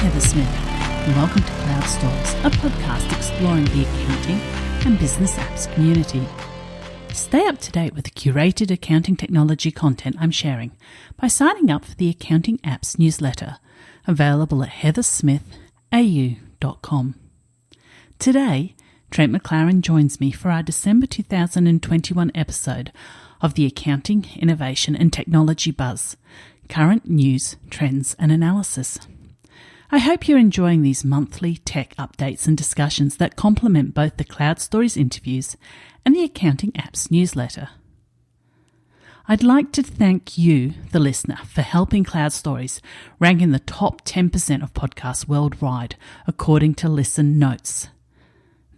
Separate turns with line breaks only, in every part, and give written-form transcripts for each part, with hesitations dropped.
Heather Smith, and welcome to Cloud Stories, a podcast exploring the accounting and business apps community. Stay up to date with the curated accounting technology content I'm sharing by signing up for the Accounting Apps newsletter, available at heathersmithau.com. Today, Trent McLaren joins me for our December 2021 episode of the Accounting, Innovation and Technology Buzz, Current News, Trends and Analysis. I hope you're enjoying these monthly tech updates and discussions that complement both the Cloud Stories interviews and the Accounting Apps newsletter. I'd like to thank you, the listener, for helping Cloud Stories rank in the top 10% of podcasts worldwide, according to Listen Notes.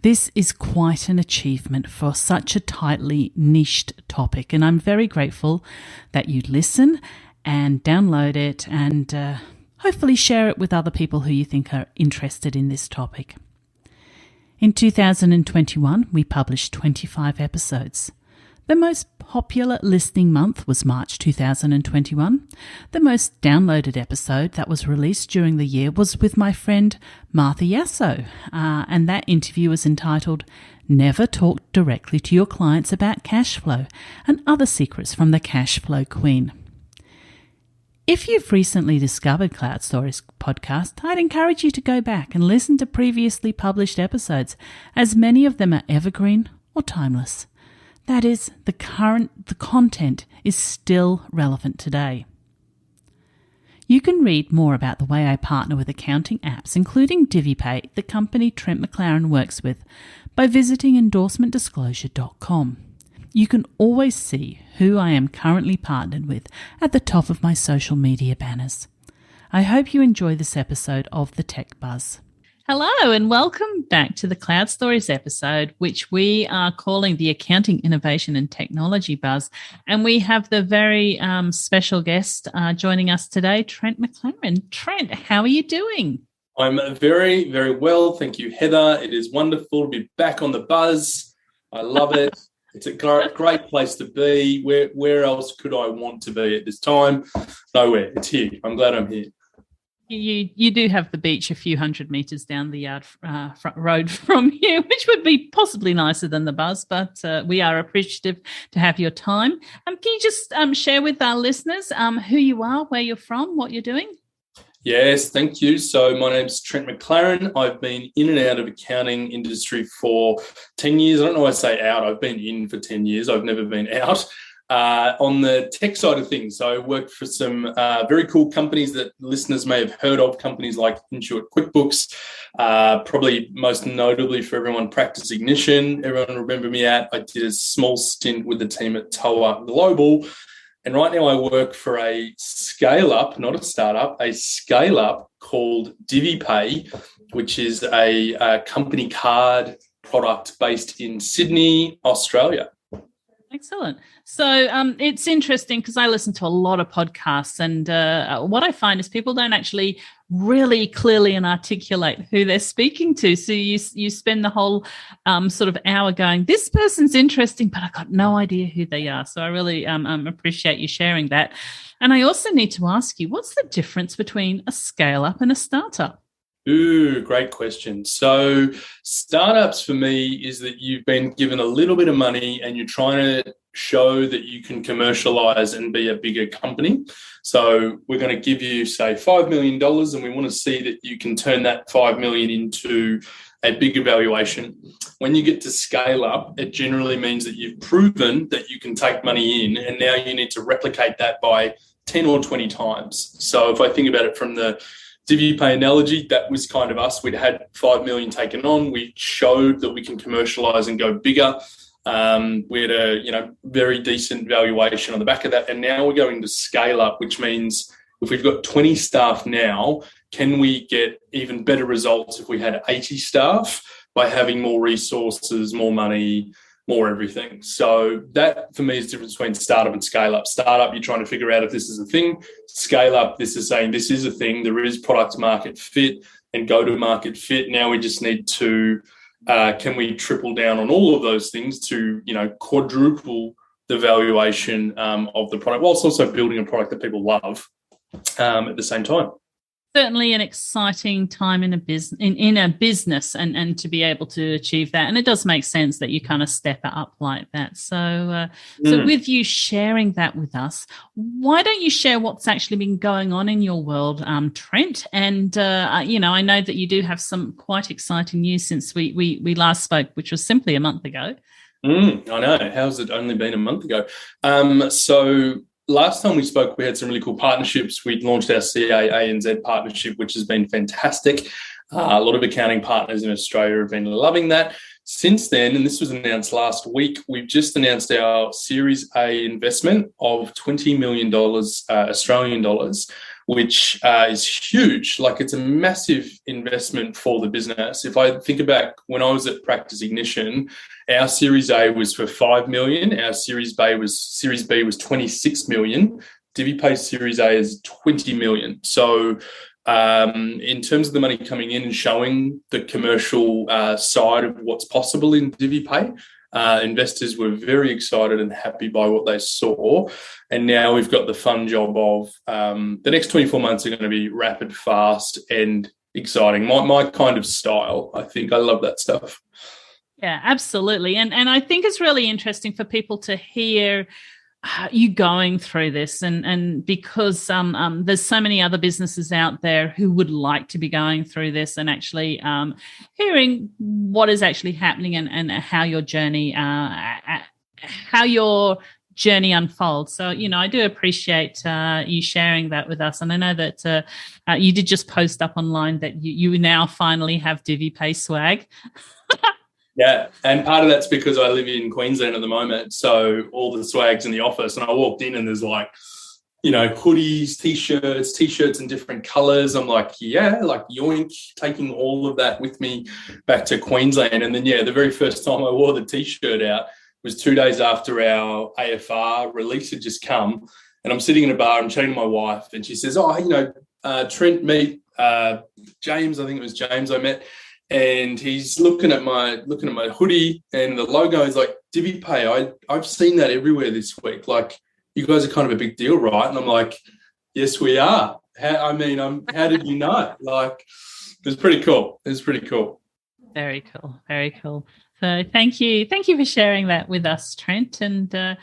This is quite an achievement for such a tightly niched topic, and I'm very grateful that you listen and download it and hopefully share it with other people who you think are interested in this topic. In 2021, we published 25 episodes. The most popular listening month was March 2021. The most downloaded episode that was released during the year was with my friend Martha Yasso, and that interview was entitled Never Talk Directly to Your Clients About Cash Flow and Other Secrets from the Cash Flow Queen. If you've recently discovered Cloud Stories podcast, I'd encourage you to go back and listen to previously published episodes, as many of them are evergreen or timeless. That is, the content is still relevant today. You can read more about the way I partner with accounting apps, including DiviPay, the company Trent McLaren works with, by visiting endorsementdisclosure.com. You can always see who I am currently partnered with at the top of my social media banners. I hope you enjoy this episode of The Tech Buzz. Hello and welcome back to the Cloud Stories episode, which we are calling the Accounting, Innovation and Technology Buzz. And we have the very special guest joining us today, Trent McLaren. Trent, how are you doing?
I'm very, very well. Thank you, Heather. It is wonderful to be back on the buzz. I love it. It's a great place to be. Where else could I want to be at this time? Nowhere. It's here. I'm glad I'm here.
You do have the beach a few hundred metres down the yard front road from you, which would be possibly nicer than the buzz, but we are appreciative to have your time. Can you just share with our listeners who you are, where you're from, what you're doing?
Yes, thank you. So my name's Trent McLaren. I've been in and out of accounting industry for 10 years. I don't know why I say out. I've been in for 10 years. I've never been out. On the tech side of things, I worked for some very cool companies that listeners may have heard of, companies like Intuit QuickBooks, probably most notably for everyone, Practice Ignition. Everyone remember me at. I did a small stint with the team at TOA Global. And right now I work for a scale-up, not a startup, a scale-up called DiviPay, which is a company card product based in Sydney, Australia.
Excellent. So it's interesting because I listen to a lot of podcasts, and what I find is people don't actually really clearly and articulate who they're speaking to. So you spend the whole sort of hour going, this person's interesting, but I got no idea who they are. So I really appreciate you sharing that. And I also need to ask you, what's the difference between a scale-up and a startup?
Ooh, great question. So startups for me is that you've been given a little bit of money and you're trying to show that you can commercialize and be a bigger company. So we're going to give you, say, $5 million, and we want to see that you can turn that $5 million into a bigger valuation. When you get to scale up, it generally means that you've proven that you can take money in, and now you need to replicate that by 10 or 20 times. So if I think about it from the DiviPay analogy, that was kind of us. We'd had 5 million taken on. We showed that we can commercialize and go bigger. We had a very decent valuation on the back of that. And now we're going to scale up, which means if we've got 20 staff now, can we get even better results if we had 80 staff by having more resources, more money, more everything? So that for me is the difference between startup and scale up. Startup, you're trying to figure out if this is a thing. Scale up, this is saying this is a thing. There is product market fit and go to market fit. Now we just need to, can we triple down on all of those things to, quadruple the valuation of the product, whilst also building a product that people love at the same time.
certainly an exciting time in a business and to be able to achieve that. And it does make sense that you kind of step it up like that. So with you sharing that with us, why don't you share what's actually been going on in your world, Trent? And I know that you do have some quite exciting news since we last spoke, which was simply a month ago.
I know. How's it only been a month ago? So last time we spoke, we had some really cool partnerships. We'd launched our CA-ANZ partnership, which has been fantastic. A lot of accounting partners in Australia have been loving that. Since then, and this was announced last week, we've just announced our Series A investment of $20 million Australian dollars, which is huge. Like, it's a massive investment for the business. If I think about when I was at Practice Ignition, our Series A was for $5 million. Our Series B was $26 million. DiviPay Series A is $20 million. So in terms of the money coming in and showing the commercial side of what's possible in DiviPay, investors were very excited and happy by what they saw. And now we've got the fun job of the next 24 months are going to be rapid, fast, and exciting. My kind of style, I think. I love that stuff.
Yeah, absolutely. And I think it's really interesting for people to hear you going through this, and because there's so many other businesses out there who would like to be going through this, and actually hearing what is actually happening and how your journey unfolds. So, I do appreciate you sharing that with us. And I know that you did just post up online that you now finally have DiviPay swag.
Yeah, and part of that's because I live in Queensland at the moment, so all the swag's in the office, and I walked in and there's hoodies, t-shirts in different colours. I'm like, yeah, like yoink, taking all of that with me back to Queensland. And then, the very first time I wore the t-shirt out was 2 days after our AFR release had just come, and I'm sitting in a bar, I'm chatting to my wife, and she says, Trent, meet James. I think it was James I met. And he's looking at my hoodie, and the logo is like DiviPay. I've seen that everywhere this week. Like, you guys are kind of a big deal, right? And I'm like, yes, we are. How did you know? Like, it was pretty cool.
Very cool. Very cool. So thank you for sharing that with us, Trent. And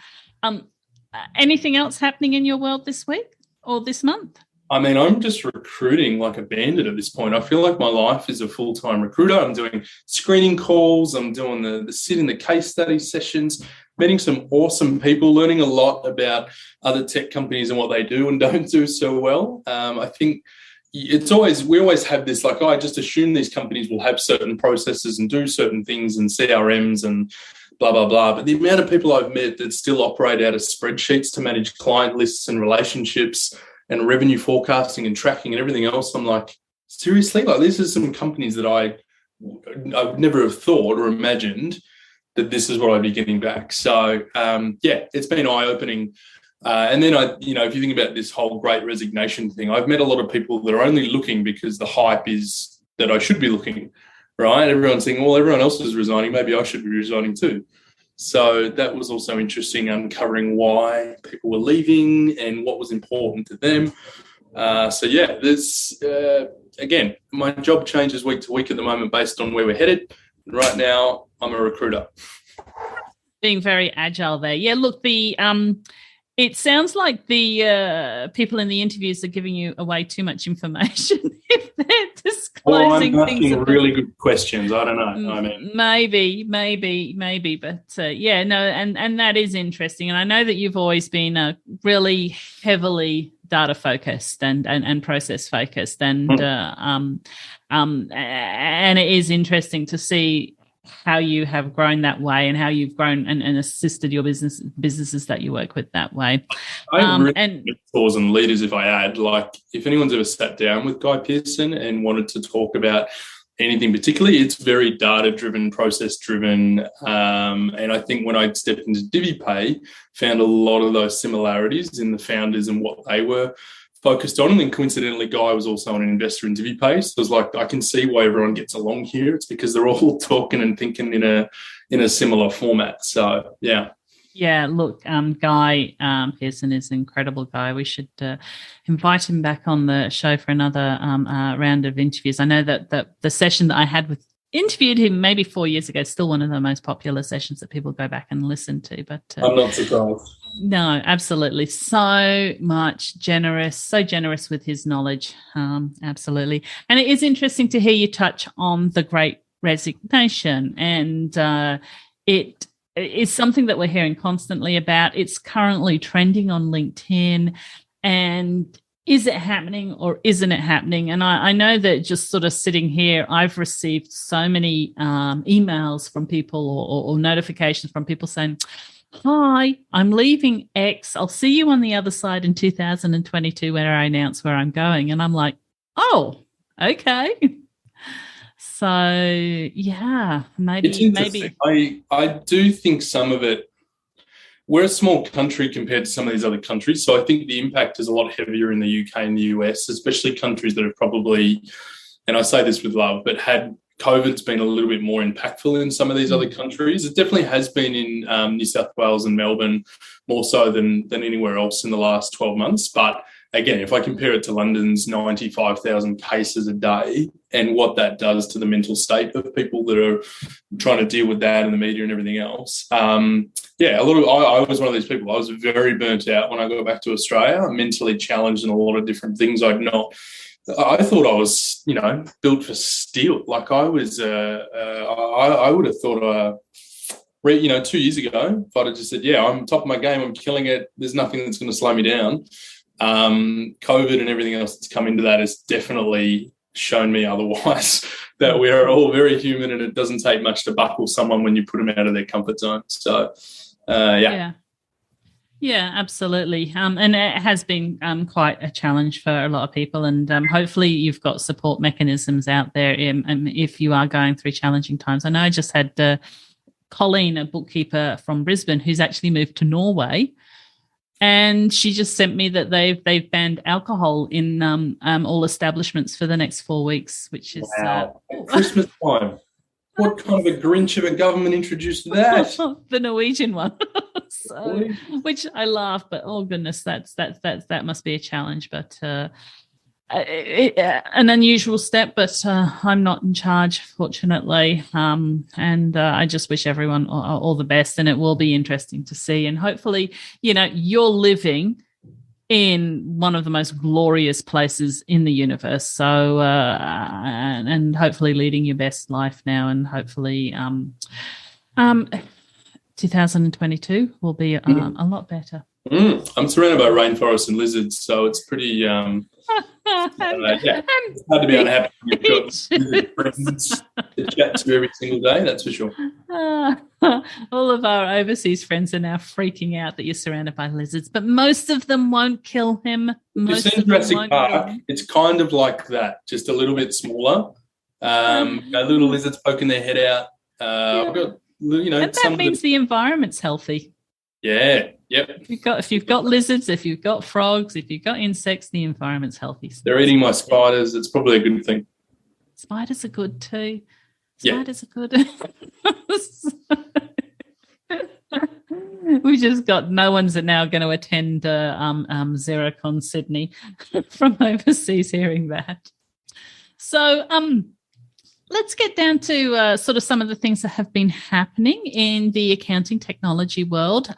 anything else happening in your world this week or this month?
I'm just recruiting like a bandit at this point. I feel like my life is a full-time recruiter. I'm doing screening calls. I'm doing the sit in the case study sessions, meeting some awesome people, learning a lot about other tech companies and what they do and don't do so well. I think we always have this, like, I just assume these companies will have certain processes and do certain things and CRMs and blah, blah, blah. But the amount of people I've met that still operate out of spreadsheets to manage client lists and relationships and revenue forecasting and tracking and everything else, I'm like, seriously? Like, these are some companies that I would never have thought or imagined that this is what I'd be getting back. So, it's been eye-opening. And then if you think about this whole Great Resignation thing, I've met a lot of people that are only looking because the hype is that I should be looking, right? Everyone's saying, well, everyone else is resigning, maybe I should be resigning too. So that was also interesting, uncovering why people were leaving and what was important to them. There's, again, my job changes week to week at the moment based on where we're headed. Right now, I'm a recruiter.
Being very agile there. Yeah, look, it sounds like the people in the interviews are giving you away too much information if they're disclosing
I'm
things.
asking really good questions. I don't know.
Maybe. But and that is interesting. And I know that you've always been really heavily data focused and process focused, and it is interesting to see how you have grown that way and how you've grown and assisted your businesses that you work with that way.
And mentors and leaders, if I add, like, if anyone's ever sat down with Guy Pearson and wanted to talk about anything particularly, it's very data-driven, process-driven. And I think when I stepped into DiviPay, found a lot of those similarities in the founders and what they were focused on. And then coincidentally, Guy was also an investor in DiviPay. So it was like, I can see why everyone gets along here. It's because they're all talking and thinking in a similar format. So, yeah.
Yeah, look, Guy Pearson is an incredible guy. We should invite him back on the show for another round of interviews. I know that the session that I had with interviewed him maybe 4 years ago is still one of the most popular sessions that people go back and listen to. But
I'm not surprised.
No, absolutely. So generous with his knowledge. Absolutely. And it is interesting to hear you touch on the Great Resignation. And it is something that we're hearing constantly about. It's currently trending on LinkedIn. And is it happening or isn't it happening? And I know that just sort of sitting here, I've received so many emails from people or notifications from people saying, hi, I'm leaving X. I'll see you on the other side in 2022 when I announce where I'm going. And I'm like, oh, okay. So, yeah, maybe.
I do think some of it, we're a small country compared to some of these other countries. So I think the impact is a lot heavier in the UK and the US, especially countries that have probably, and I say this with love, but had COVID's been a little bit more impactful in some of these other countries. It definitely has been in New South Wales and Melbourne more so than anywhere else in the last 12 months. But again, if I compare it to London's 95,000 cases a day and what that does to the mental state of people that are trying to deal with that and the media and everything else. I was one of these people. I was very burnt out when I got back to Australia, mentally challenged in a lot of different things I thought I was, built for steel. Like I was, I would have thought, 2 years ago, if I'd have just said, yeah, I'm top of my game, I'm killing it, there's nothing that's going to slow me down. COVID and everything else that's come into that has definitely shown me otherwise, that we are all very human and it doesn't take much to buckle someone when you put them out of their comfort zone. So, yeah.
Yeah, absolutely. And it has been quite a challenge for a lot of people. And hopefully you've got support mechanisms out there if you are going through challenging times. I know I just had Colleen, a bookkeeper from Brisbane, who's actually moved to Norway. And she just sent me that they've banned alcohol in all establishments for the next 4 weeks, which is...
Wow. Christmas time. What kind of a Grinch of a government introduced that?
The Norwegian one. So, which I laugh, but oh goodness, that must be a challenge. But an unusual step. But I'm not in charge, fortunately. And I just wish everyone all the best. And it will be interesting to see. And hopefully, you're living in one of the most glorious places in the universe. So, and hopefully leading your best life now, and hopefully 2022 will be a lot better.
I'm surrounded by rainforests and lizards, so it's pretty it's hard to be unhappy when you've got lizard friends to chat to every single day, that's for sure.
All of our overseas friends are now freaking out that you're surrounded by lizards, but most of them won't kill him.
You've seen Jurassic Park, it's kind of like that, just a little bit smaller. Little lizards poking their head out. I've got,
and that means the environment's healthy.
Yeah. Yep.
If you've got lizards, if you've got frogs, if you've got insects, the environment's healthy. So
they're eating my spiders. It's probably a good thing.
Spiders are good too.
Spiders
are good. We just got no one's now going to attend Xerocon Sydney from overseas hearing that. So let's get down to sort of some of the things that have been happening in the accounting technology world.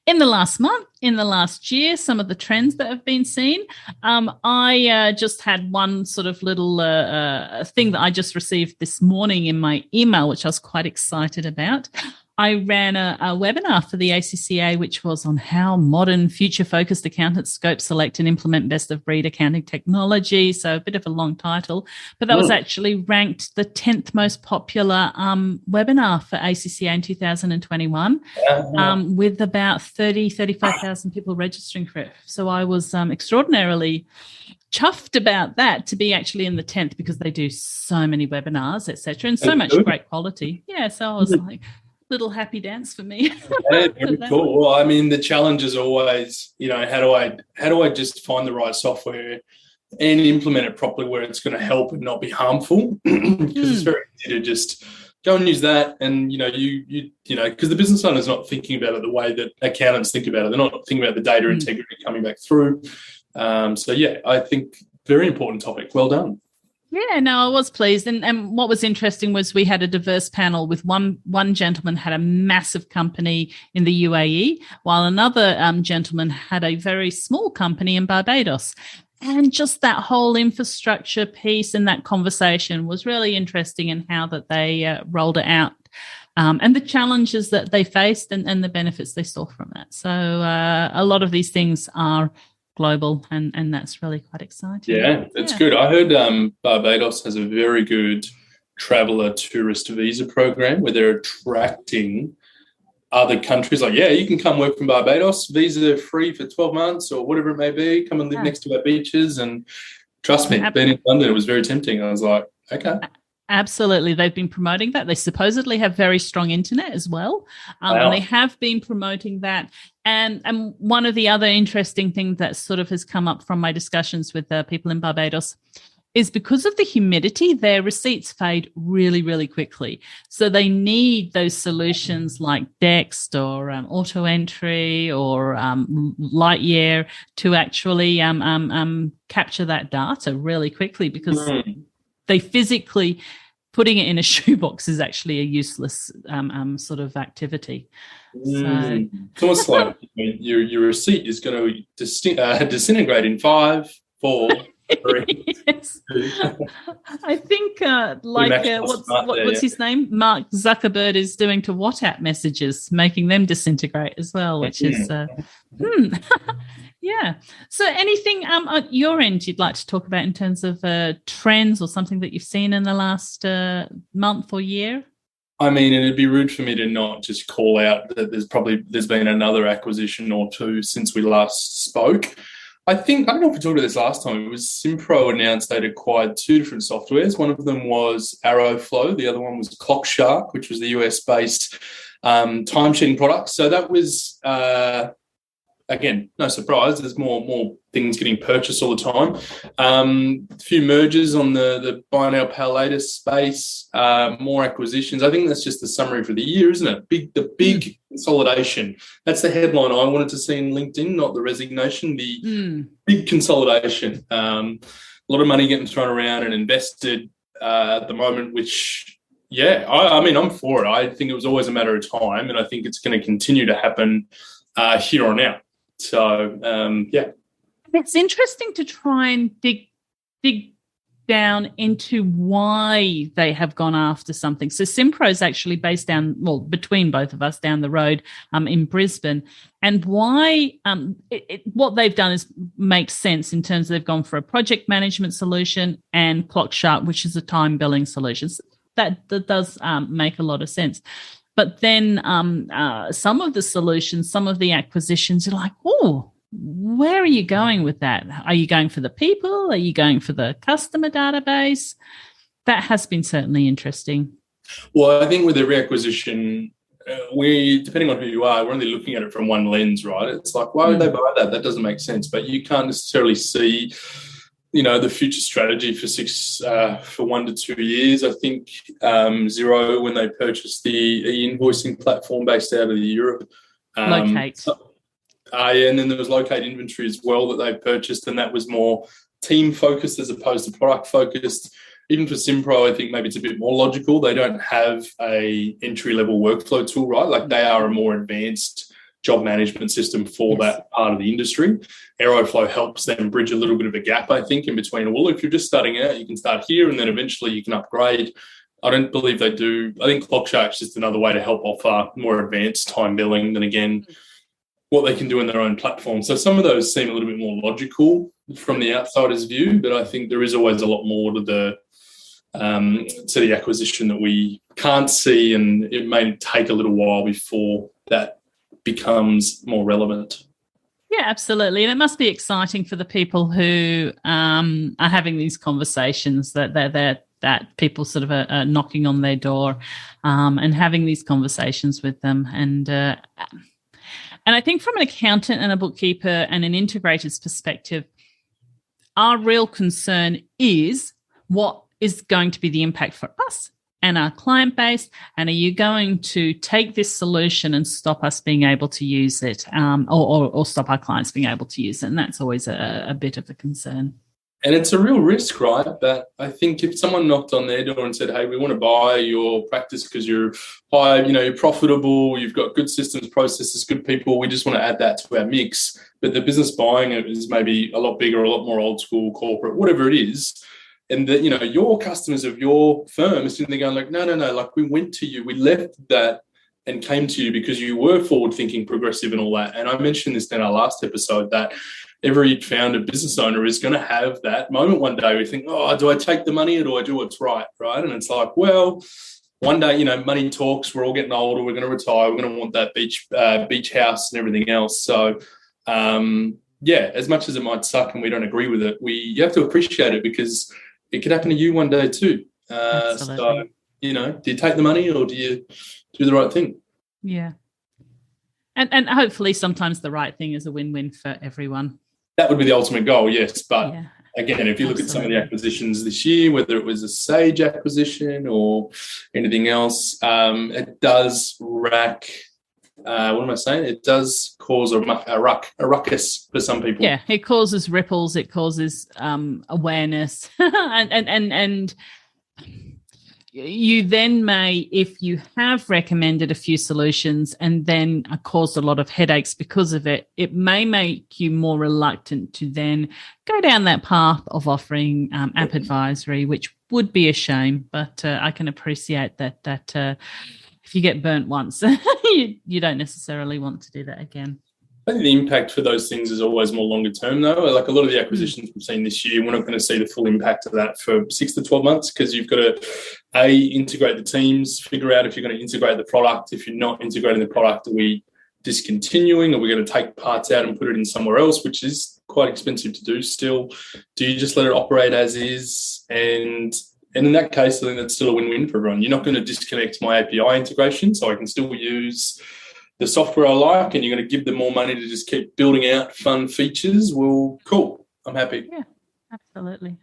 In the last month, in the last year, some of the trends that have been seen. I just had one sort of little thing that I just received this morning in my email, which I was quite excited about. I ran a webinar for the ACCA, which was on how modern future-focused accountants scope, select and implement best-of-breed accounting technology. So a bit of a long title, but that was actually ranked the 10th most popular webinar for ACCA in 2021 with about 35,000 people registering for it. So I was extraordinarily chuffed about that, to be actually in the 10th, because they do so many webinars, etc., and so much great quality. Yeah, so I was like... little happy dance for me.
Yeah, very cool. Well, I mean, the challenge is always, how do I just find the right software and implement it properly where it's going to help and not be harmful? Because it's very easy to just go and use that. And, because the business owner's not thinking about it the way that accountants think about it. They're not thinking about the data integrity coming back through. I think very important topic. Well done.
Yeah, no, I was pleased. And what was interesting was we had a diverse panel with one gentleman had a massive company in the UAE, while another gentleman had a very small company in Barbados. And just that whole infrastructure piece and that conversation was really interesting in how that they rolled it out. And the challenges that they faced and the benefits they saw from that. So a lot of these things are global, and that's really quite exciting.
Yeah, it's good. I heard Barbados has a very good traveller tourist visa program where they're attracting other countries. Like, you can come work from Barbados, visa free for 12 months or whatever it may be, come and live next to our beaches. And trust me, being in London, it was very tempting. I was like, okay.
Absolutely. They've been promoting that. They supposedly have very strong internet as well. And they have been promoting that. And one of the other interesting things that sort of has come up from my discussions with people in Barbados is because of the humidity, their receipts fade really, really quickly. So they need those solutions like Dext or auto entry or Lightyear to actually capture that data really quickly, because they physically putting it in a shoebox is actually a useless sort of activity. So
it's almost like your receipt is going to disintegrate in 5, 4, 3.
Yes. I think what's his name? Mark Zuckerberg is doing to WhatsApp messages, making them disintegrate as well, which is yeah. So anything at your end you'd like to talk about in terms of trends or something that you've seen in the last month or year?
I mean, it'd be rude for me to not just call out that there's been another acquisition or two since we last spoke. I don't know if we talked about this last time. It was Simpro announced they'd acquired 2 different softwares. One of them was ArrowFlow. The other one was ClockShark, which was the US-based timesheeting product. So that was, again, no surprise. There's more things getting purchased all the time. A few mergers on the buy now, pay later space, more acquisitions. I think that's just the summary for the year, isn't it? The big consolidation. That's the headline I wanted to see in LinkedIn, not the resignation, the big consolidation. A lot of money getting thrown around and invested at the moment, which, I mean, I'm for it. I think it was always a matter of time, and I think it's going to continue to happen here on out. So,
It's interesting to try and dig down into why they have gone after something. So Simpro is actually based between both of us down the road in Brisbane. And why what they've done is make sense in terms of they've gone for a project management solution and ClockShark, which is a time billing solution. So that does make a lot of sense. But then some of the solutions, some of the acquisitions, you're like, where are you going with that? Are you going for the people? Are you going for the customer database? That has been certainly interesting.
Well, I think with every acquisition, depending on who you are, we're only looking at it from one lens, right? It's like, why would they buy that? That doesn't make sense. But you can't necessarily see the future strategy for 1 to 2 years. I think Xero, when they purchased the e-invoicing platform based out of Europe.
Locate.
And then there was Locate Inventory as well that they purchased, and that was more team-focused as opposed to product-focused. Even for Simpro, I think maybe it's a bit more logical. They don't have a entry-level workflow tool, right? Like they are a more advanced job management system for that part of the industry. ArrowFlow helps them bridge a little bit of a gap, I think, in between. Well, if you're just starting out, you can start here and then eventually you can upgrade. I don't believe they do. I think ClockShark's just another way to help offer more advanced time billing than, again, what they can do in their own platform. So some of those seem a little bit more logical from the outsider's view, but I think there is always a lot more to the acquisition that we can't see, and it may take a little while before that becomes more relevant.
Yeah, absolutely. And it must be exciting for the people who are having these conversations that people sort of are knocking on their door and having these conversations with them. And I think from an accountant and a bookkeeper and an integrator's perspective, our real concern is what is going to be the impact for us and our client base? And are you going to take this solution and stop us being able to use it, or stop our clients being able to use it? And that's always a bit of a concern.
And it's a real risk, right? But I think if someone knocked on their door and said, hey, we want to buy your practice because you're high, you're profitable, you've got good systems, processes, good people, we just want to add that to our mix. But the business buying it is maybe a lot bigger, a lot more old school, corporate, whatever it is. And that, your customers of your firm are sitting there going like, no, like we went to you, we left that and came to you because you were forward thinking, progressive and all that. And I mentioned this in our last episode that every founder business owner is going to have that moment one day where you think, oh, do I take the money or do I do what's right? Right. And it's like, well, one day, money talks, we're all getting older, we're going to retire, we're going to want that beach house and everything else. So, as much as it might suck and we don't agree with it, you have to appreciate it because it could happen to you one day too. So, do you take the money or do you do the right thing?
Yeah. And hopefully sometimes the right thing is a win-win for everyone.
That would be the ultimate goal, yes. But again, if you look at some of the acquisitions this year, whether it was a Sage acquisition or anything else, it does rack. What am I saying? It does cause a ruckus for some people.
Yeah, it causes ripples. It causes awareness, and you then may, if you have recommended a few solutions and then caused a lot of headaches because of it, it may make you more reluctant to then go down that path of offering app advisory, which would be a shame. But I can appreciate that if you get burnt once, you don't necessarily want to do that again.
I think the impact for those things is always more longer term, though. Like a lot of the acquisitions we've seen this year, we're not going to see the full impact of that for 6 to 12 months because you've got to, integrate the teams, figure out if you're going to integrate the product. If you're not integrating the product, are we discontinuing? Are we going to take parts out and put it in somewhere else, which is quite expensive to do still? Do you just let it operate as is? And in that case, I think that's still a win-win for everyone. You're not going to disconnect my API integration, so I can still use the software I like, and you're going to give them more money to just keep building out fun features. Well, cool. I'm happy.
Yeah, absolutely.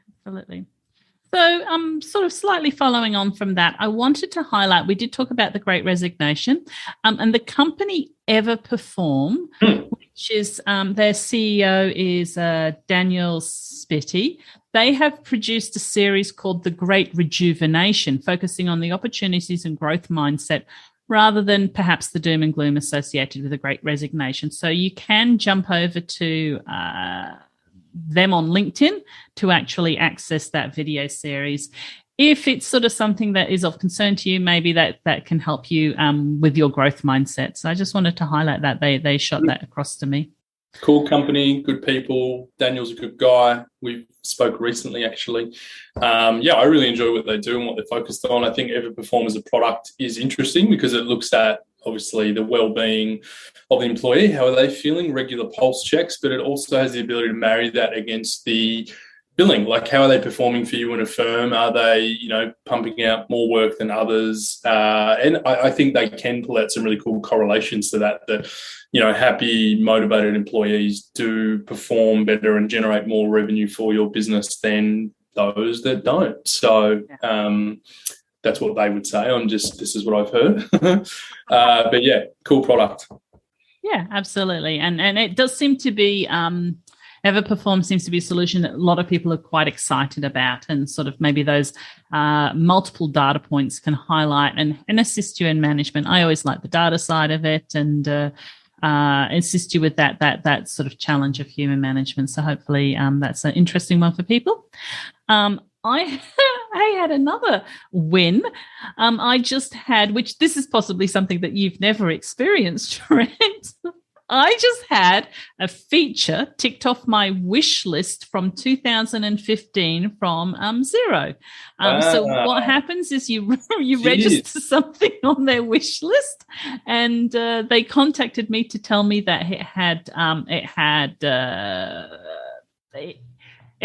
So sort of slightly following on from that, I wanted to highlight, we did talk about the Great Resignation, and the company EverPerform, which is their CEO is Daniel Spitty. They have produced a series called The Great Rejuvenation, focusing on the opportunities and growth mindset rather than perhaps the doom and gloom associated with the Great Resignation. So you can jump over to them on LinkedIn to actually access that video series. If it's sort of something that is of concern to you, maybe that can help you with your growth mindset. So I just wanted to highlight that. They shot that across to me.
Cool company, good people. Daniel's a good guy. We spoke recently, actually. I really enjoy what they do and what they're focused on. I think EverPerform as a product is interesting because it looks at, obviously, the well-being of the employee. How are they feeling? Regular pulse checks, but it also has the ability to marry that against the billing. Like, how are they performing for you in a firm? Are they, pumping out more work than others? And I think they can pull out some really cool correlations to that, happy, motivated employees do perform better and generate more revenue for your business than those that don't. So that's what they would say. This is what I've heard. But yeah, cool product.
Yeah, absolutely. And it does seem to be EverPerform seems to be a solution that a lot of people are quite excited about, and sort of maybe those multiple data points can highlight and assist you in management. I always like the data side of it and assist you with that sort of challenge of human management. So hopefully that's an interesting one for people. I had another win. I just had, which this is possibly something that you've never experienced, Trent. I just had a feature ticked off my wish list from 2015 from Xero. So what happens is you register something on their wish list, and they contacted me to tell me that it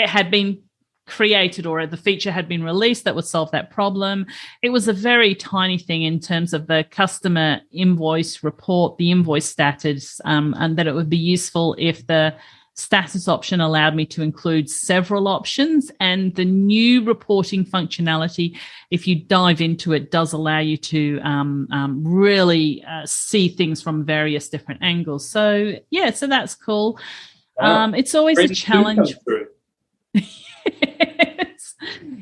had been created, or the feature had been released that would solve that problem. It was a very tiny thing in terms of the customer invoice report, the invoice status, and that it would be useful if the status option allowed me to include several options, and the new reporting functionality, if you dive into it, does allow you to really see things from various different angles. So yeah, so that's cool. It's always a challenge.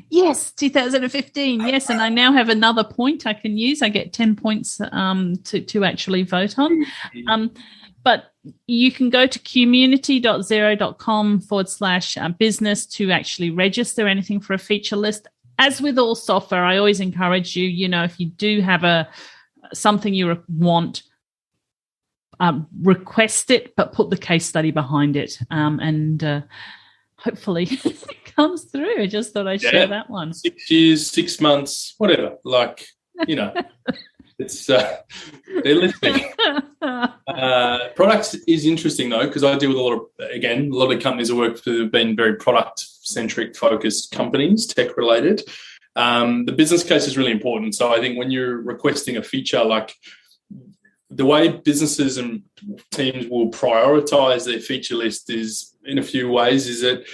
Yes, 2015. Yes, and I now have another point I can use. I get 10 points to actually vote on. But you can go to community.xero.com/business to actually register anything for a feature list. As with all software, I always encourage you, if you do have something you want, request it, but put the case study behind it. And hopefully it comes through. I just thought I'd share that one.
6 years, 6 months, whatever. It's they're listening. Products is interesting though, because I deal with a lot of companies I work with have been very product-centric focused companies, tech-related. The business case is really important. So I think when you're requesting a feature, the way businesses and teams will prioritize their feature list is in a few ways. Is it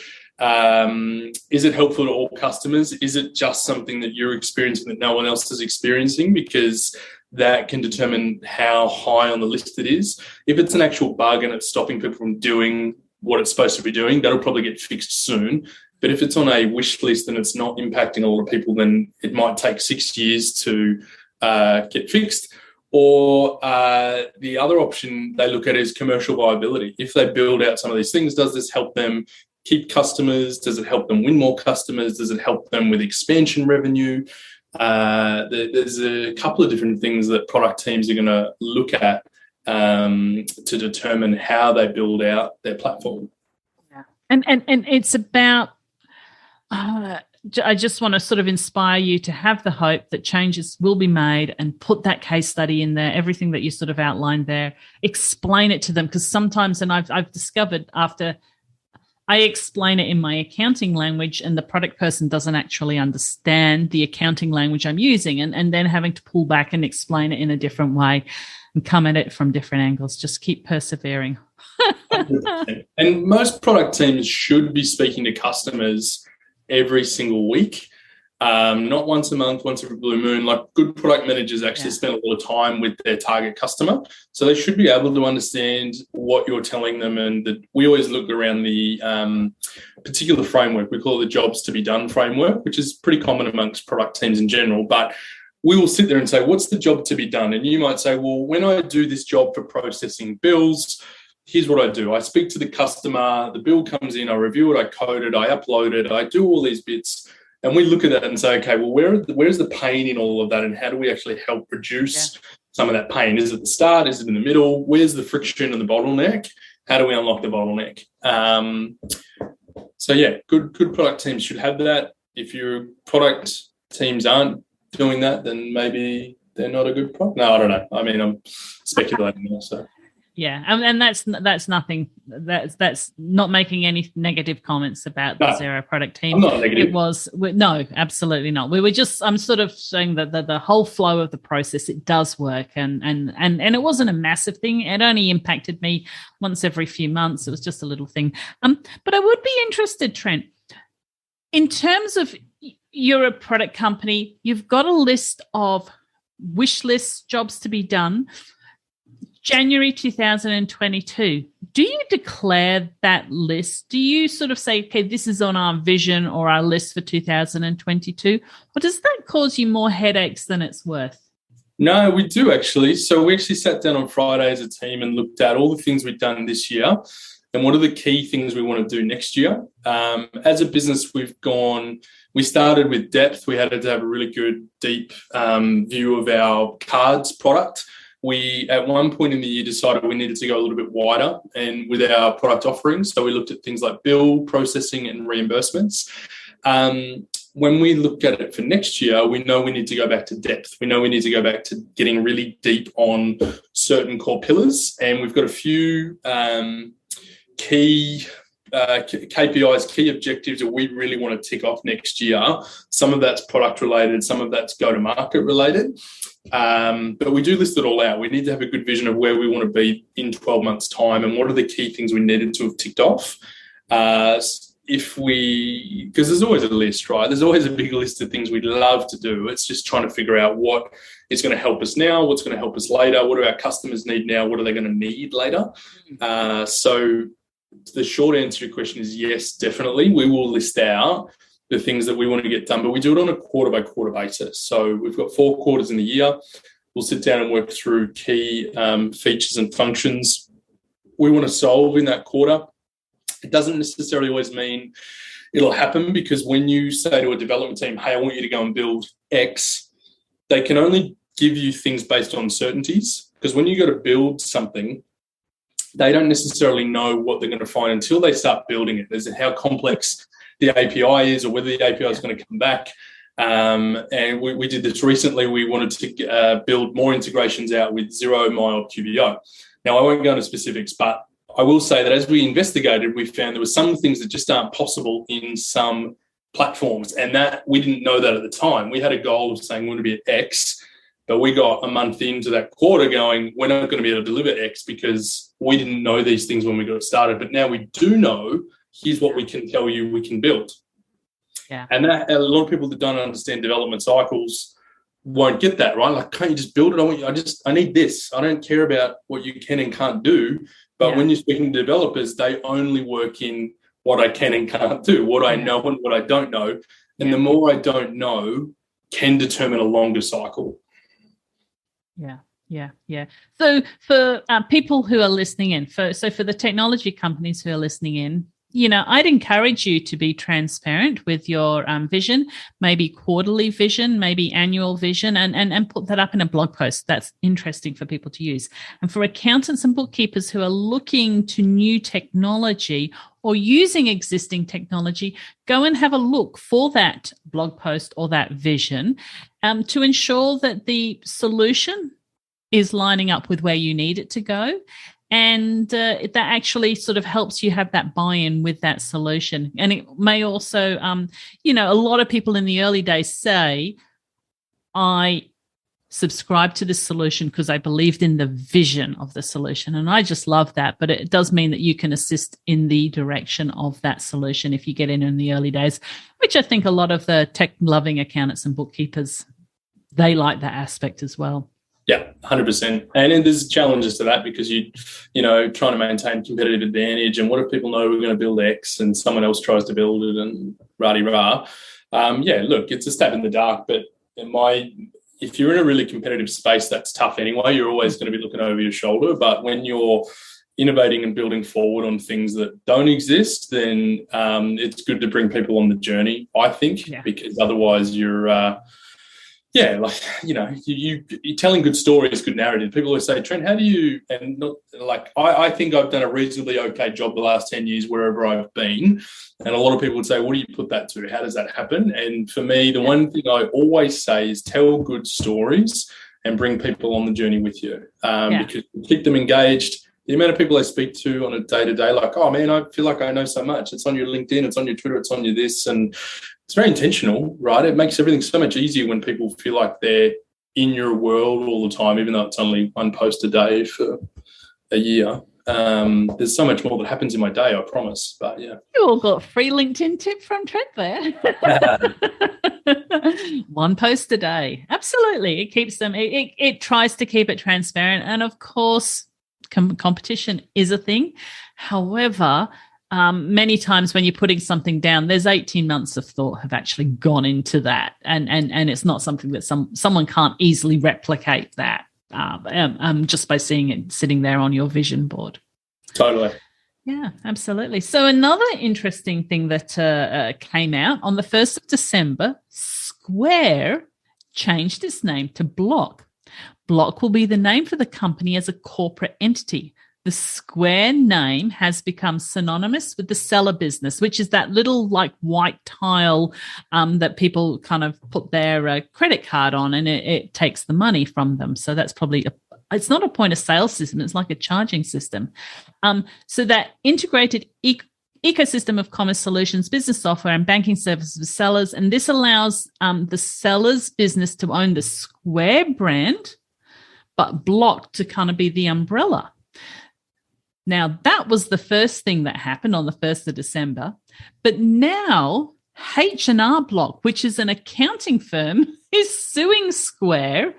helpful to all customers? Is it just something that you're experiencing that no one else is experiencing? Because that can determine how high on the list it is. If it's an actual bug and it's stopping people from doing what it's supposed to be doing, that'll probably get fixed soon. But if it's on a wish list and it's not impacting a lot of people, then it might take 6 years to get fixed. Or the other option they look at is commercial viability. If they build out some of these things, does this help them keep customers? Does it help them win more customers? Does it help them with expansion revenue? There's a couple of different things that product teams are going to look at to determine how they build out their platform.
Yeah, and it's about. I just want to sort of inspire you to have the hope that changes will be made, and put that case study in there, everything that you sort of outlined there, explain it to them, because sometimes, and I've discovered after I explain it in my accounting language and the product person doesn't actually understand the accounting language I'm using, and then having to pull back and explain it in a different way and come at it from different angles. Just keep persevering.
And most product teams should be speaking to customers every single week, not once a month, once every blue moon. Good product managers actually spend a lot of time with their target customer, so they should be able to understand what you're telling them. And we always look around the particular framework. We call it the jobs to be done framework, which is pretty common amongst product teams in general. But we will sit there and say, what's the job to be done? And you might say, well, when I do this job for processing bills, here's what I do. I speak to the customer, the bill comes in, I review it, I code it, I upload it, I do all these bits. And we look at that and say, okay, well, where's the pain in all of that, and how do we actually help reduce some of that pain? Is it at the start? Is it in the middle? Where's the friction and the bottleneck? How do we unlock the bottleneck? Good product teams should have that. If your product teams aren't doing that, then maybe they're not a good product. No, I don't know. I mean, I'm speculating there, so.
Yeah, and that's nothing. That's not making any negative comments about the Xero product team.
I'm not negative.
No, absolutely not. I'm sort of saying that the whole flow of the process, it does work, and it wasn't a massive thing. It only impacted me once every few months. It was just a little thing. But I would be interested, Trent, in terms of, you're a product company, you've got a list of wish lists, jobs to be done. January 2022, do you declare that list? Do you sort of say, okay, this is on our vision or our list for 2022? Or does that cause you more headaches than it's worth?
No, we do actually. So we actually sat down on Friday as a team and looked at all the things we've done this year and what are the key things we want to do next year. As a business, we started with depth. We had to have a really good, deep view of our cards product. We, at one point in the year, decided we needed to go a little bit wider and with our product offerings. So we looked at things like bill processing and reimbursements. When we look at it for next year, we know we need to go back to depth. We know we need to go back to getting really deep on certain core pillars. And we've got a few key KPIs, key objectives that we really want to tick off next year. Some of that's product related, some of that's go-to-market related. But we do list it all out. We need to have a good vision of where we want to be in 12 months' time and what are the key things we needed to have ticked off. Because there's always a list, right? There's always a big list of things we'd love to do. It's just trying to figure out what is going to help us now, what's going to help us later, what do our customers need now, what are they going to need later. So the short answer to your question is yes, definitely. We will list out the things that we want to get done, but we do it on a quarter-by-quarter basis. So we've got 4 quarters in the year. We'll sit down and work through key features and functions we want to solve in that quarter. It doesn't necessarily always mean it'll happen, because when you say to a development team, hey, I want you to go and build X, they can only give you things based on certainties, because when you go to build something, they don't necessarily know what they're going to find until they start building it. There's how complex the API is, or whether the API is going to come back. And we did this recently. We wanted to build more integrations out with 0-mile QBO. Now, I won't go into specifics, but I will say that as we investigated, we found there were some things that just aren't possible in some platforms, and that we didn't know that at the time. We had a goal of saying we want to be at X, but we got a month into that quarter going, we're not going to be able to deliver X because we didn't know these things when we got started. But now we do know, here's what we can tell you we can build.
Yeah.
And that a lot of people that don't understand development cycles won't get that, right? Like, can't you just build it? I need this. I don't care about what you can and can't do. But when you're speaking to developers, they only work in what I can and can't do, what I know and what I don't know. And the more I don't know can determine a longer cycle.
Yeah. So for people who are listening in, for the technology companies who are listening in, I'd encourage you to be transparent with your vision, maybe quarterly vision, maybe annual vision, and put that up in a blog post. That's interesting for people to use. And for accountants and bookkeepers who are looking to new technology or using existing technology, go and have a look for that blog post or that vision to ensure that the solution is lining up with where you need it to go. And that actually sort of helps you have that buy-in with that solution. And it may also, a lot of people in the early days say, I subscribed to this solution because I believed in the vision of the solution. And I just love that. But it does mean that you can assist in the direction of that solution if you get in the early days, which I think a lot of the tech-loving accountants and bookkeepers, they like that aspect as well.
Yeah, 100%. And then there's challenges to that, because trying to maintain competitive advantage, and what if people know we're going to build X and someone else tries to build it and rah-de-rah. Look, it's a stab in the dark, but if you're in a really competitive space, that's tough anyway. You're always going to be looking over your shoulder. But when you're innovating and building forward on things that don't exist, then it's good to bring people on the journey, I think, because otherwise you're you're telling good stories, good narrative. People always say, Trent, how do you, and not like, I think I've done a reasonably okay job the last 10 years wherever I've been. And a lot of people would say, what do you put that to? How does that happen? And for me, the one thing I always say is tell good stories and bring people on the journey with you, because you keep them engaged. The amount of people I speak to on a day-to-day, like, oh, man, I feel like I know so much. It's on your LinkedIn, it's on your Twitter, it's on your this, and it's very intentional, right? It makes everything so much easier when people feel like they're in your world all the time, even though it's only one post a day for a year. There's so much more that happens in my day, I promise. But yeah.
You all got a free LinkedIn tip from Trent there. One post a day. Absolutely. It keeps them, it tries to keep it transparent. And of course, competition is a thing. However, many times when you're putting something down, there's 18 months of thought have actually gone into that. And it's not something that someone can't easily replicate that just by seeing it sitting there on your vision board.
Totally.
Yeah, absolutely. So another interesting thing that came out on the 1st of December, Square changed its name to Block. Block will be the name for the company as a corporate entity. The Square name has become synonymous with the seller business, which is that little like white tile that people kind of put their credit card on, and it takes the money from them. So that's probably it's not a point of sale system. It's like a charging system. So that integrated ecosystem of commerce solutions, business software, and banking services for sellers. And this allows the seller's business to own the Square brand, but Block to kind of be the umbrella. Now, that was the first thing that happened on the 1st of December. But now H&R Block, which is an accounting firm, is suing Square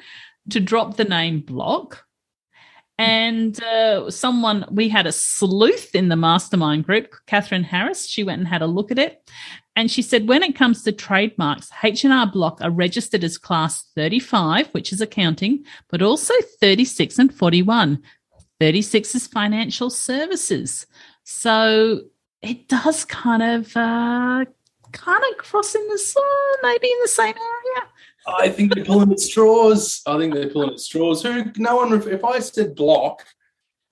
to drop the name Block. And we had a sleuth in the mastermind group, Catherine Harris. She went and had a look at it. And she said, when it comes to trademarks, H&R Block are registered as class 35, which is accounting, but also 36 and 41. 36 is financial services. So it does kind of cross in the maybe in the same area.
I think they're pulling at straws. If I said Block,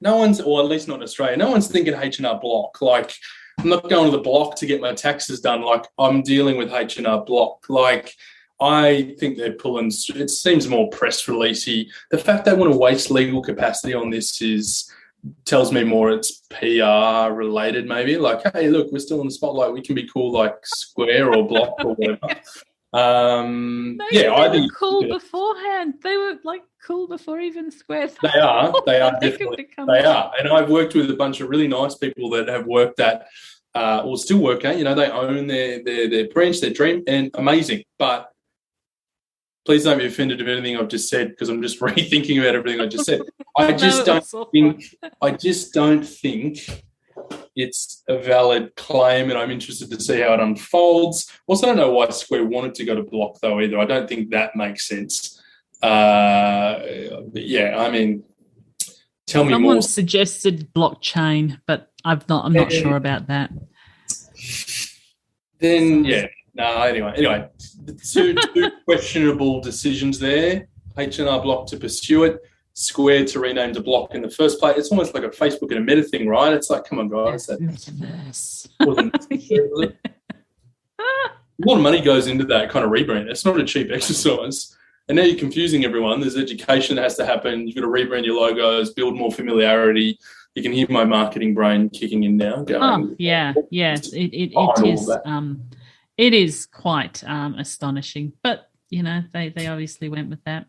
no one's, or at least not in Australia, no one's thinking H&R Block. Like, I'm not going to the Block to get my taxes done. Like, I'm dealing with H&R Block. Like, I think they're pulling, it seems more press releasey. The fact they want to waste legal capacity on this tells me more it's PR related maybe. Like, hey, look, we're still in the spotlight. We can be cool like Square or Block or whatever.
I think cool beforehand. They were like cool before even Square.
They are definitely. They are. And I've worked with a bunch of really nice people that have worked at or still work at, they own their branch, their dream, and amazing. But please don't be offended of anything I've just said, because I'm just rethinking about everything I just said. I just don't think it's a valid claim, and I'm interested to see how it unfolds. Also, I don't know why Square wanted to go to Block though either. I don't think that makes sense. Tell me more.
Someone suggested blockchain, but I'm not sure about that.
Anyway, two questionable decisions there. H&R Block to pursue it, Square to rename to Block in the first place. It's almost like a Facebook and a Meta thing, right? It's like, come on, guys.
Metaverse.
A lot of money goes into that kind of rebrand. It's not a cheap exercise. And now you're confusing everyone. There's education that has to happen. You've got to rebrand your logos, build more familiarity. You can hear my marketing brain kicking in now. It is
quite astonishing. But, they obviously went with that.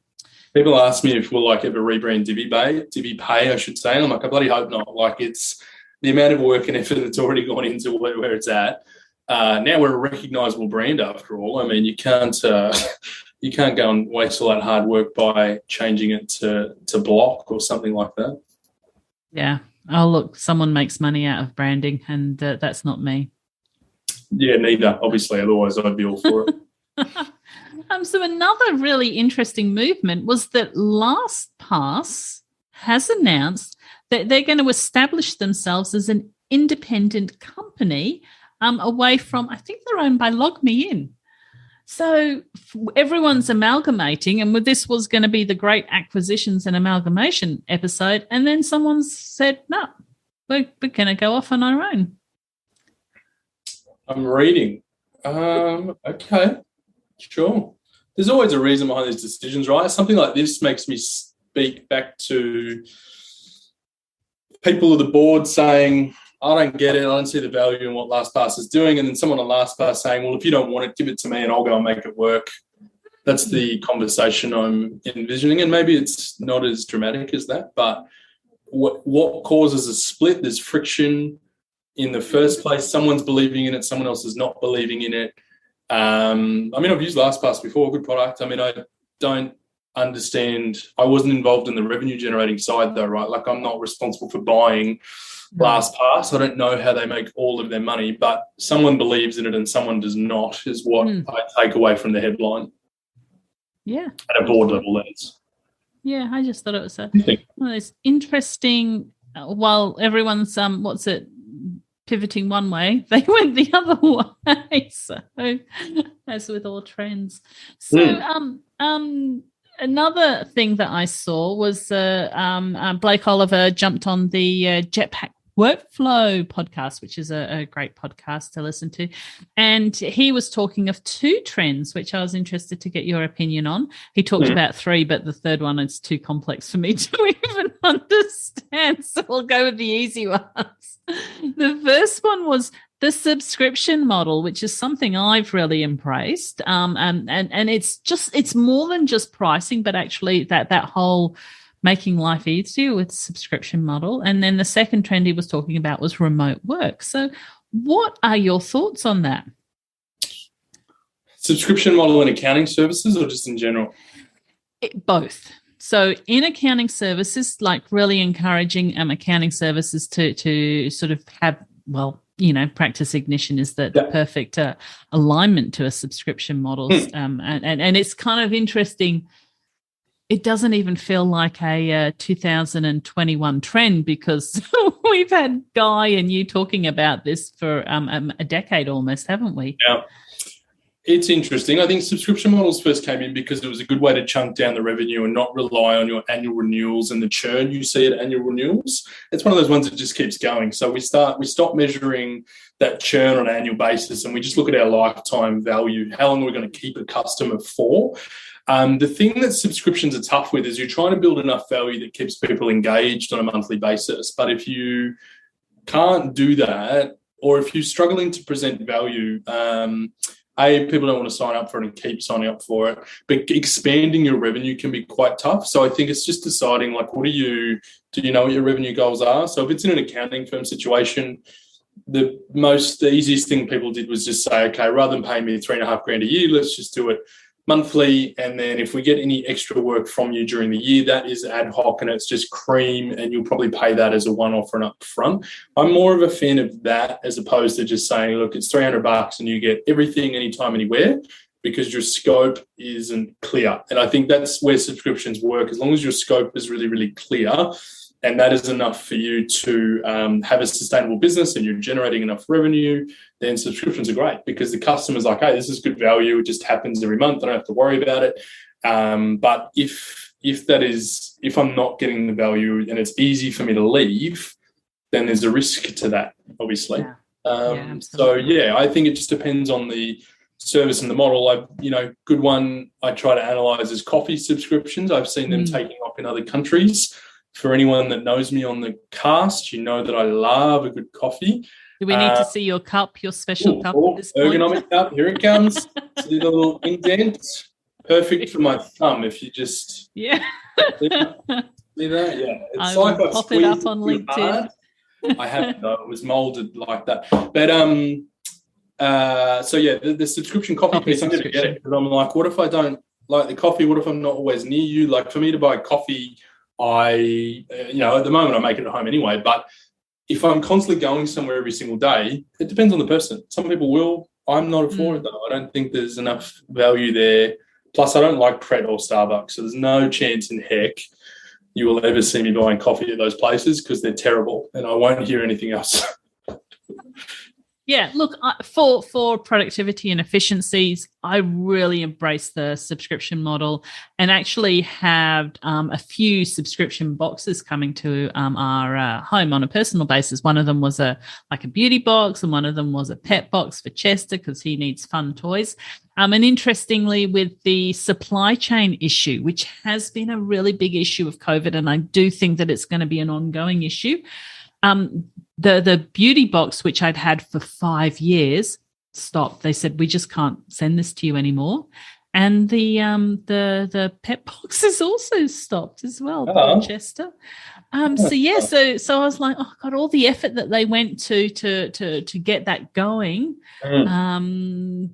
People ask me if we'll ever rebrand DiviPay, I should say. And I'm like, I bloody hope not. It's the amount of work and effort that's already gone into where it's at. Now we're a recognisable brand after all. I mean, you can't go and waste all that hard work by changing it to Block or something like that.
Yeah. Oh, look, someone makes money out of branding, and that's not me.
Yeah, neither, obviously. Otherwise, I'd be all for it.
So another really interesting movement was that LastPass has announced that they're going to establish themselves as an independent company away from, I think they're owned by LogMeIn. So everyone's amalgamating, and this was going to be the great acquisitions and amalgamation episode, and then someone said, no, we're going to go off on our own.
I'm reading. Okay, sure. There's always a reason behind these decisions, right? Something like this makes me speak back to people of the board saying, I don't get it. I don't see the value in what LastPass is doing. And then someone on LastPass saying, well, if you don't want it, give it to me and I'll go and make it work. That's the conversation I'm envisioning. And maybe it's not as dramatic as that, but what causes a split? There's friction in the first place. Someone's believing in it. Someone else is not believing in it. I've used LastPass before, good product. I don't understand. I wasn't involved in the revenue generating side though, right? I'm not responsible for buying LastPass. I don't know how they make all of their money, but someone believes in it and someone does not is what I take away from the headline.
Yeah.
At a board level, that is.
Yeah, I just thought it was one of those interesting, while everyone's, pivoting one way, they went the other way. So, as with all trends. So, another thing that I saw was Blake Oliver jumped on the JetPackWorkflow podcast, which is a great podcast to listen to. And he was talking of two trends, which I was interested to get your opinion on. He talked about three, but the third one is too complex for me to even understand. So we'll go with the easy ones. The first one was the subscription model, which is something I've really embraced, and it's more than just pricing, but actually that whole making life easier with subscription model. And then the second trend he was talking about was remote work. So what are your thoughts on that?
Subscription model in accounting services or just in general?
Both. So in accounting services, like really encouraging accounting services to sort of have, practice ignition is the perfect alignment to a subscription model. And it's kind of interesting. It doesn't even feel like a 2021 trend because we've had Guy and you talking about this for a decade almost, haven't we?
Yeah. It's interesting. I think subscription models first came in because it was a good way to chunk down the revenue and not rely on your annual renewals and the churn you see at annual renewals. It's one of those ones that just keeps going. So we stop measuring that churn on an annual basis and we just look at our lifetime value. How long are we going to keep a customer for? The thing that subscriptions are tough with is you're trying to build enough value that keeps people engaged on a monthly basis. But if you can't do that, or if you're struggling to present value, people don't want to sign up for it and keep signing up for it. But expanding your revenue can be quite tough. So I think it's just deciding, like, do you know what your revenue goals are? So if it's in an accounting firm situation, the easiest thing people did was just say, okay, rather than paying me $3,500 a year, let's just do it monthly. And then if we get any extra work from you during the year, that is ad hoc and it's just cream and you'll probably pay that as a one-off and up front. I'm more of a fan of that as opposed to just saying, look, it's $300 and you get everything anytime, anywhere, because your scope isn't clear. And I think that's where subscriptions work. As long as your scope is really, really clear and that is enough for you to have a sustainable business and you're generating enough revenue, then subscriptions are great because the customer's like, hey, this is good value. It just happens every month. I don't have to worry about it. But if I'm not getting the value and it's easy for me to leave, then there's a risk to that, obviously. Yeah. I think it just depends on the service and the model. Good one I try to analyze is coffee subscriptions. I've seen them taking off in other countries. For anyone that knows me on the cast, you know that I love a good coffee.
Do we need to see your cup, your special cup at this point?
Ergonomic cup, here it comes. See the little indent? Perfect for my thumb if you just...
Yeah.
See that? Yeah.
It's like I've pop it up on LinkedIn.
I haven't, though. It was moulded like that. But, the subscrition coffee piece, I'm going to get it. But I'm like, what if I don't like the coffee? What if I'm not always near you? Like, for me to buy coffee... at the moment I make it at home anyway, but if I'm constantly going somewhere every single day, it depends on the person. Some people will. I'm not for it, though. I don't think there's enough value there. Plus, I don't like Pret or Starbucks, so there's no chance in heck you will ever see me buying coffee at those places because they're terrible and I won't hear anything else.
Yeah, look, for productivity and efficiencies, I really embrace the subscription model and actually have a few subscription boxes coming to our home on a personal basis. One of them was a beauty box and one of them was a pet box for Chester because he needs fun toys. And interestingly, with the supply chain issue, which has been a really big issue of COVID, and I do think that it's going to be an ongoing issue, the beauty box, which I'd had for 5 years, stopped. They said, we just can't send this to you anymore. And the pet box has also stopped as well, Chester. So I was like, oh God, all the effort that they went to get that going, behind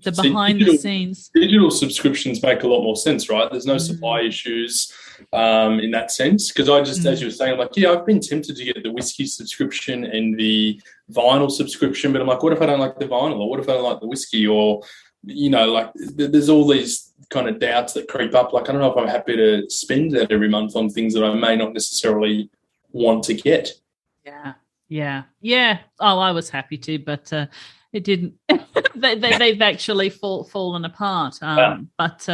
the scenes.
Digital subscriptions make a lot more sense, right? There's no supply issues in that sense. Because I just, as you were saying, I'm like, I've been tempted to get the whiskey subscription and the vinyl subscription, but I'm like, what if I don't like the vinyl, or what if I don't like the whiskey, or there's all these kind of doubts that creep up. Like, I don't know if I'm happy to spend that every month on things that I may not necessarily want to get.
Yeah. Oh, I was happy to, but it didn't. They've actually fallen apart. But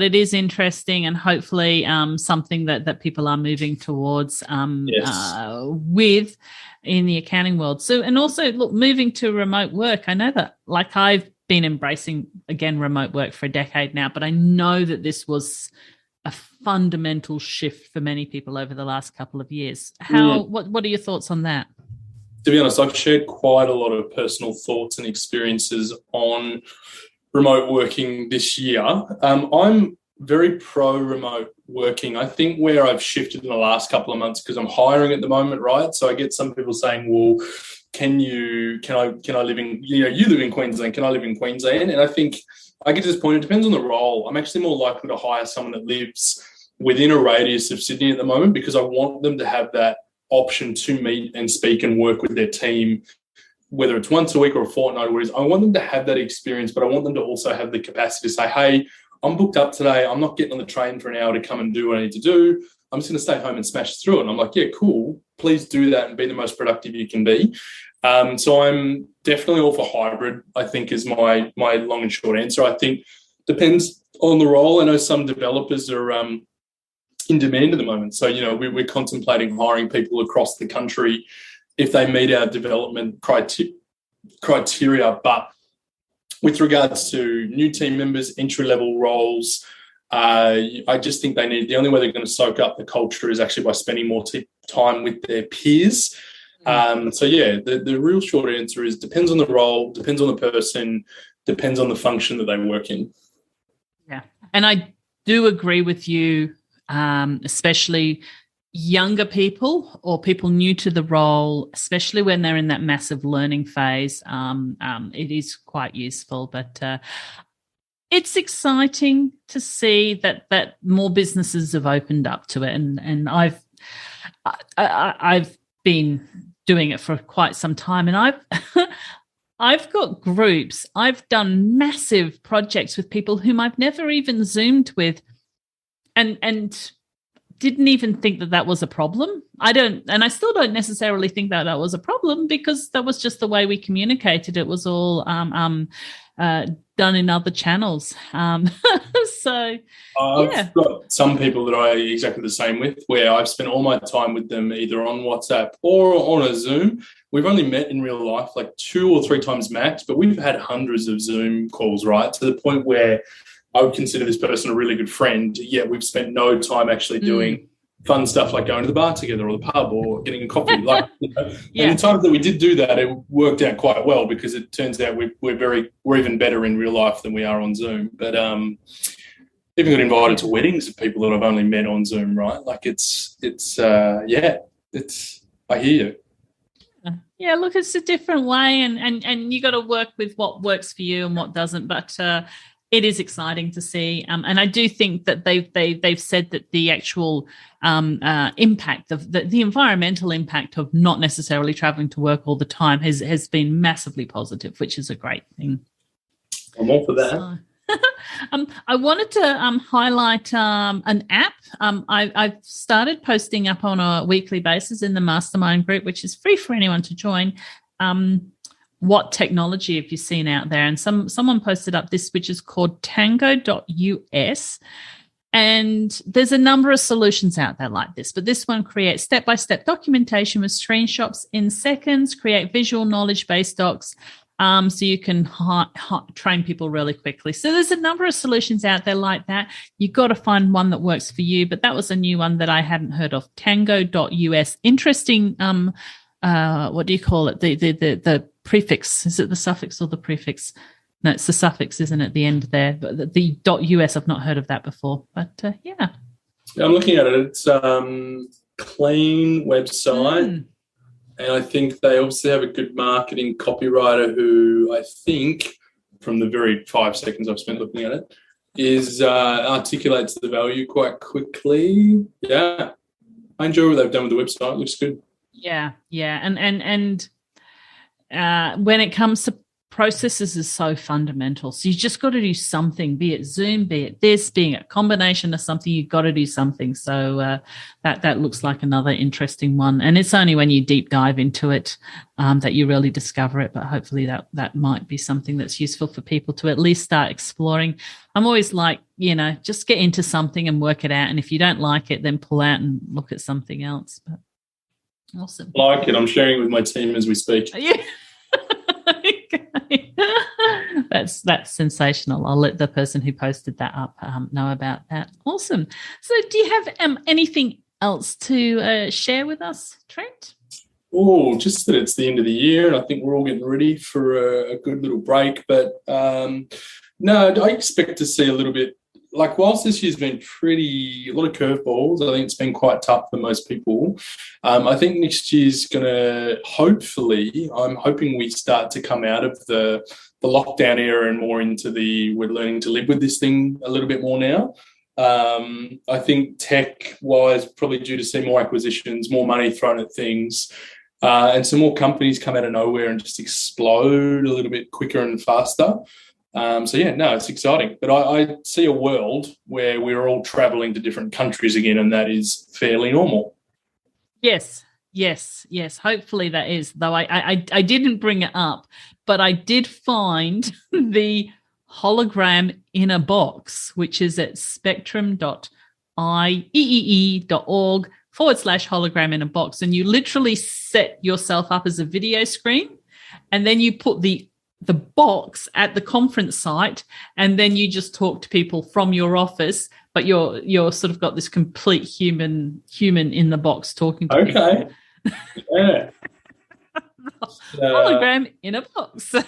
it is interesting, and hopefully something that people are moving towards with in the accounting world. So, and also, look, moving to remote work. I know that, like, I've been embracing, again, remote work for a decade now, but I know that this was a fundamental shift for many people over the last couple of years. What are your thoughts on that?
to be honest, I've shared quite a lot of personal thoughts and experiences on remote working this year. I'm very pro-remote working. I think where I've shifted in the last couple of months, because I'm hiring at the moment, right? So I get some people saying, well, can I live in, you live in Queensland, can I live in Queensland? And I think I get to this point, it depends on the role. I'm actually more likely to hire someone that lives within a radius of Sydney at the moment, because I want them to have that option to meet and speak and work with their team, whether it's once a week or a fortnight, whereas I want them to have that experience, but I want them to also have the capacity to say, hey, I'm booked up today. I'm not getting on the train for an hour to come and do what I need to do. I'm just going to stay home and smash through it. And I'm like, yeah, cool. Please do that and be the most productive you can be. So I'm definitely all for hybrid, I think, is my long and short answer. I think depends on the role. I know some developers are in demand at the moment. So, we're contemplating hiring people across the country if they meet our development criteria. But with regards to new team members, entry-level roles, I just think the only way they're going to soak up the culture is actually by spending more time with their peers. The real short answer is depends on the role, depends on the person, depends on the function that they work in.
Yeah, and I do agree with you, especially younger people or people new to the role, especially when they're in that massive learning phase. It is quite useful, but it's exciting to see that more businesses have opened up to it, and I've been doing it for quite some time, and I've got groups. I've done massive projects with people whom I've never even Zoomed with, and didn't even think that was a problem. I still don't necessarily think that was a problem, because that was just the way we communicated. It was all done in other channels. I've got some people that I exactly the same with, where I've spent all my time with them either on WhatsApp or on a Zoom. We've only met in real life like 2 or 3 times max, but we've had hundreds of Zoom calls, right? To the point where I would consider this person a really good friend, yet we've spent no time actually doing fun stuff like going to the bar together or the pub or getting a coffee. And the times that we did do that, it worked out quite well, because it turns out we're even better in real life than we are on Zoom. But even got invited to weddings of people that I've only met on Zoom, right? Like I hear you. Yeah, look, it's a different way, and you got to work with what works for you and what doesn't. But it is exciting to see, and I do think that they've said that the actual impact of the environmental impact of not necessarily traveling to work all the time has been massively positive, which is a great thing.
I'm all for that.
I wanted to highlight an app. I've started posting up on a weekly basis in the mastermind group, which is free for anyone to join. What technology have you seen out there? And someone posted up this, which is called Tango.us. And there's a number of solutions out there like this, but this one creates step-by-step documentation with screenshots in seconds, create visual knowledge-based docs, so you can train people really quickly. So there's a number of solutions out there like that. You've got to find one that works for you, but that was a new one that I hadn't heard of, Tango.us. Interesting, what do you call it? The prefix, is it the suffix or the prefix? No, it's the suffix, isn't it, at the end there? But the .us, I've not heard of that before. But, yeah.
I'm looking at it. It's clean website. And I think they obviously have a good marketing copywriter who I think, from the very 5 seconds I've spent looking at it, articulates the value quite quickly. Yeah. I enjoy what they've done with the website. It looks good.
Yeah. And when it comes to processes is so fundamental. So you just got to do something, be it Zoom, be it this, being a combination of something, you've got to do something. So that looks like another interesting one. And it's only when you deep dive into it that you really discover it. But hopefully that might be something that's useful for people to at least start exploring. I'm always like, just get into something and work it out. And if you don't like it, then pull out and look at something else. But awesome.
Like it. I'm sharing it with my team as we speak.
Yeah. That's sensational. I'll let the person who posted that up know about that. Awesome. So do you have anything else to share with us, Trent?
Oh, just that it's the end of the year, and I think we're all getting ready for a good little break. But no, I expect to see a little bit. Like, whilst this year's been a lot of curveballs, I think it's been quite tough for most people. I think next year's going to, I'm hoping we start to come out of the lockdown era and more into we're learning to live with this thing a little bit more now. I think tech-wise, probably due to see more acquisitions, more money thrown at things, and some more companies come out of nowhere and just explode a little bit quicker and faster. It's exciting. But I see a world where we're all travelling to different countries again, and that is fairly normal.
Yes. Hopefully that is, though I didn't bring it up, but I did find the hologram in a box, which is at spectrum.ieee.org/hologram in a box. And you literally set yourself up as a video screen, and then you put the box at the conference site, and then you just talk to people from your office, but you're sort of got this complete human in the box talking to people.
Okay. Yeah.
Hologram in a box. But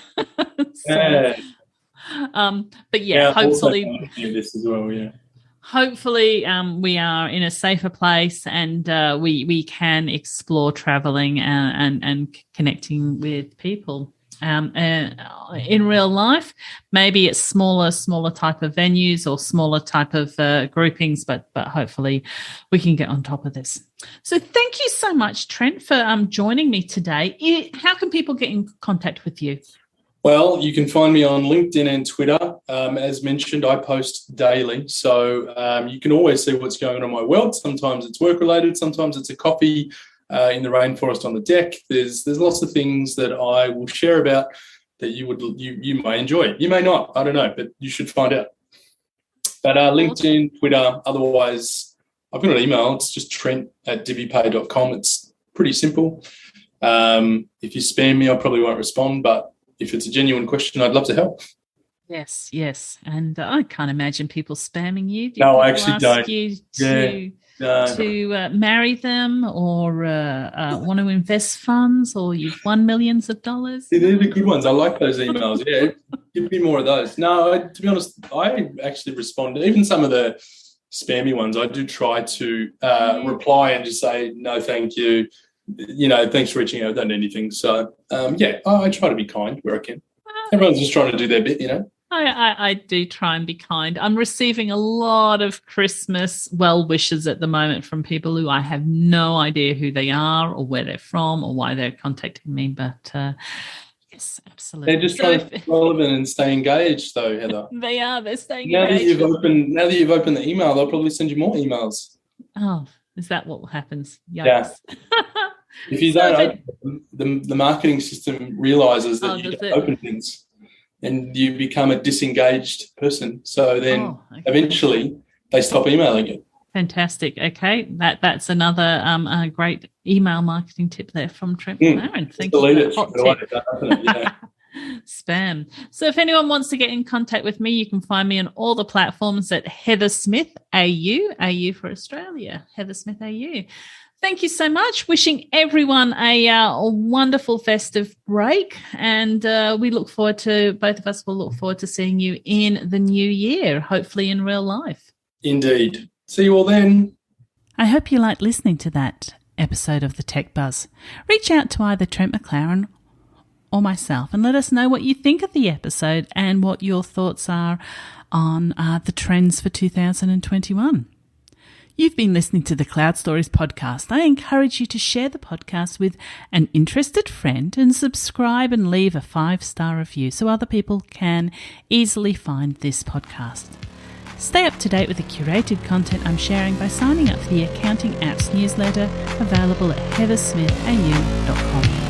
hopefully
this as well, yeah.
Hopefully we are in a safer place, and we can explore traveling and connecting with people. In real life, maybe it's smaller type of venues or smaller type of groupings, but hopefully we can get on top of this. So thank you so much, Trent, for joining me today. How can people get in contact with you?
Well, you can find me on LinkedIn and Twitter. As mentioned, I post daily, so you can always see what's going on in my world. Sometimes it's work-related, sometimes it's a coffee in the rainforest on the deck. There's lots of things that I will share about that you may enjoy. You may not, I don't know, but you should find out. But LinkedIn, Twitter, otherwise I've got an email. It's just trent@divipay.com. It's pretty simple. If you spam me, I probably won't respond, but if it's a genuine question, I'd love to help.
Yes. And I can't imagine people spamming you.
No, I actually don't.
To marry them or want to invest funds, or you've won millions of dollars?
They're the good ones. I like those emails. Yeah, give me more of those. No, to be honest, I actually respond. Even some of the spammy ones, I do try to reply and just say, no, thank you. Thanks for reaching out. I don't need anything. So, I try to be kind where I can. Everyone's just trying to do their bit,
I do try and be kind. I'm receiving a lot of Christmas well wishes at the moment from people who I have no idea who they are or where they're from or why they're contacting me. But yes, absolutely.
They're just trying to be relevant and stay engaged, though, Heather.
They are. They're staying
engaged. Now that you've opened the email, they'll probably send you more emails.
Oh, is that what happens? Yikes.
Yeah. If you don't open the marketing system realises that you don't open things, and you become a disengaged person. So then eventually they stop emailing you.
Fantastic. Okay. That's another great email marketing tip there from Trent McLaren. Thank you.
Delete it. Yeah.
Spam. So if anyone wants to get in contact with me, you can find me on all the platforms at Heather Smith AU for Australia, Heather Smith AU. Thank you so much. Wishing everyone a wonderful festive break, and both of us will look forward to seeing you in the new year, hopefully in real life.
Indeed. See you all then.
I hope you liked listening to that episode of the Tech Buzz. Reach out to either Trent McLaren or myself and let us know what you think of the episode and what your thoughts are on the trends for 2021. You've been listening to the Cloud Stories podcast. I encourage you to share the podcast with an interested friend and subscribe and leave a 5-star review so other people can easily find this podcast. Stay up to date with the curated content I'm sharing by signing up for the Accounting Apps newsletter available at heathersmithau.com.